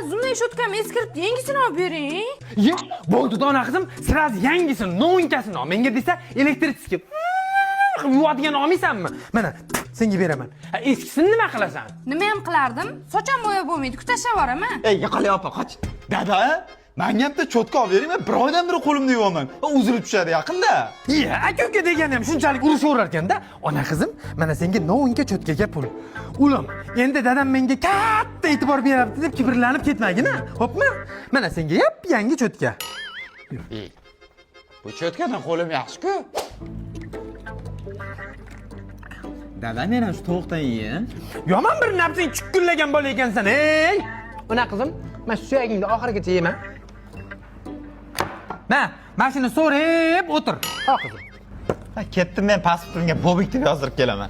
Zumday shotkam eskirib, yangisini olib bering. Ye, bo'ldi dona qizim, siz yangisini, novinkasini ol. Menga desa, elektrichki yuvadigan olmaysanmi? Mana, senga beraman. Eskisini nima qilasan? Nima ham qilardim? Socham bo'yab bo'lmaydi, tashlab yuboraman. Ey, yiqilay opa, qoch. Dada, menga ham cho'tka olib bering, men bir oydan beri qo'limda yuvaman. Uzilib tushadi yaqinda. Ye, aka-uka degani ham shunchalik urushaverar ekanda. Ona qizim, mana senga novinka cho'tkaga pul. Ulim, endi dadam menga katta e'tibor beryapti deb kibrlanib ketmagin-a. Xo'pmi? Mana senga yangi cho'tka. Bu cho'tkadan qo'lim yaxshi-ku. Dada, men ham shu tovuqdan yeyin. Yomon bir nafsing chukkullagan bola ekansan, ey. Ona qizim, mana suyagingni oxirigacha yema. Mashina so'rib o'tir. Ha qizim. Ketdim, men pasportimga Bobik deb yozdirib kelaman.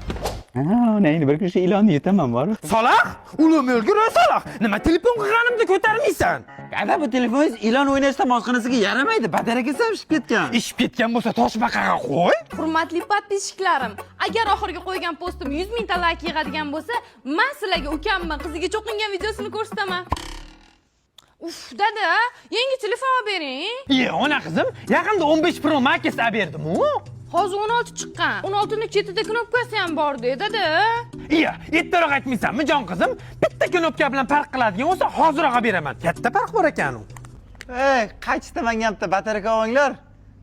Neyni bir kishi ilonni yetaman bor. Saloh? Ulim o'lgur Saloh. Nima telefon qilganimda ko'tarmaysan? Dada, bu telefoningiz ilon o'ynashdan boshqanisiga yaramaydi. Batareykasi ham ishib ketgan. Ishib ketgan bo'lsa toshbaqaga qo'y. Hurmatli podpischiklarim, agar oxirgi qo'ygan postim 100 mingta like yig'adigan bo'lsa, men sizlarga ukamni qiziga cho'qingan videosini ko'rsataman. Uf, dada, yangi telefon olib bering. Ye, ona qizim, yaqinda 15 Pro Max olib berdim-ku. Hozir 16 chiqqan. 16 ning chetida knopkasi ham bor-da, dada. Iya, ertaroq aytmaysanmi, jon qizim? Bitta knopka bilan farq qiladigan bo'lsa, hozirroq olib beraman. Katta farq bor ekan u. Ey, qaychdi menga ham batareyka olinglar.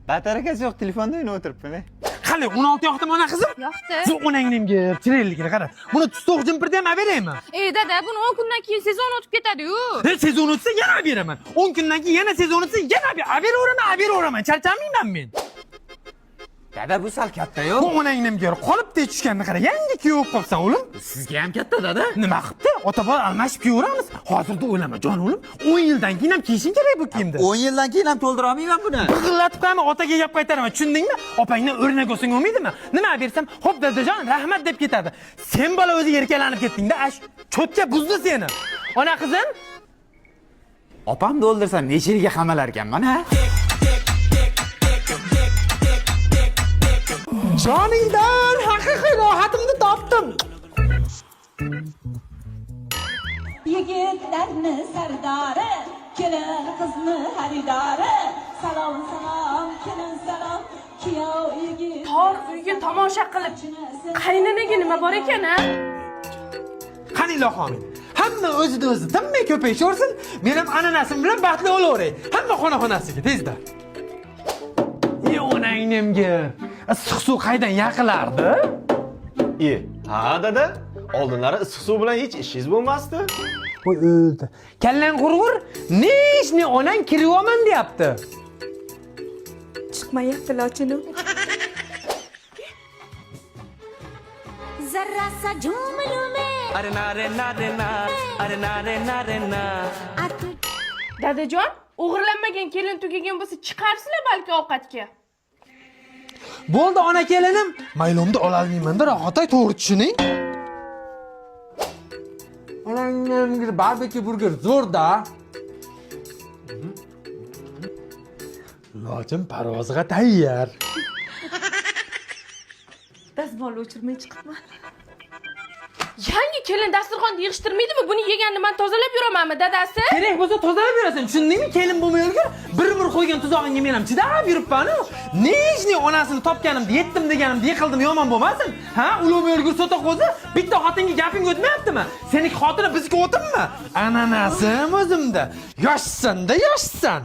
Batareykasi yo'q, telefonda o'ynab o'tiribman. Qani, 16 yoqdimi ona qizim? Yoqdi. Shu onangnimga chirilligini qara. Buni tustoq jimpirda ham olib beraymi? Ey dada, buni 10 kundan keyin sezon o'tib ketadi-yu. Sezon o'tsa yana olib beraman. 10 kundan keyin yana sezon o'tsa yana olib beraman. Charchamayman men. Dada, bu sal katta-yu. Bu onangnimga qolibday tushganini qara. Yangi kuyov qopsan, o'g'lim. Sizga ham katta, dada. Nima qilibdi? Ota-bola almashib kiyveramiz. Hozirda o'ylama, jon o'g'lim. 10 yildan keyin ham kiyishing kerak bu kiyimni. 10 yildan keyin ham to'ldira olmayman buni. Big'illatib qo'yaman, otaga gap qaytaraman. Tushundingmi? Opangdan o'rnak olsang bo'lmaydimi? Nima bersam, "Xo'p dadajon, rahmat" deb ketadi. Sen bola o'zi erkalanib ketding-da, ash cho'tka buzdi seni. Ona qizim, Opamni o'ldirsam necha yilga qamalar ekanman, ha? joningdan haqiqiy rohatimni topdim. Yigitlarni sardori, kelin qizni xaridori. Salom salom, kelin salom, kuyov yigit. Tor uyga tomosha qilib, qaynanaga nima bor ekan-a? Qani ilohim. Hamma o'zida o'zi tinmay ko'payishaversin. Men ham ananasim bilan baxtli bo'laveray. Hamma xonasiga tezda. Ey onangnimga. Issiq suv qaydan yaqilardi? Ha dada, oldinlari issiq suv bilan hech ishingiz bo'lmasdi. Voy o'ldi. Kallang qurg'ur, nechni onang kiryapman deyapti. Chiqmayapti lochinim. Zarra sa jumlume. अरे ना रे ना रे ना अरे ना रे ना रे ना Dadajon, o'g'irlanmagan kelin tugagan bo'lsa chiqarsizlar balki ovqatga. Bo'ldi ona kelinim. Maylomda ololmayman-da, rohatay to'g'ri tushuning. Onangga barbekü burger zo'rda. Lochin parvozga tayyor. Dazmol o'chirmay chiqibman. Yangi kelin dasturxonni yig'ishtirmaydimi? Buni yeganni men tozalab yuramanmi, dadasi? Kerak bo'lsa tozalab berasan, tushundingmi? Kelin bo'lmay yurgur. Bir qo'ygan tuzog'ingga men ham chidab yuribman-ku. Nechni onasini topganimda, yetdim deganimda yiqildim, yomon bo'lmasin. Ha, ulug'may yurgur so'toq o'zi. Bitta xotinga gaping o'tmayaptimi? Seniki xotini bizga o'tibmi? Ananasim o'zimda. Yoshsan-da, yoshsan.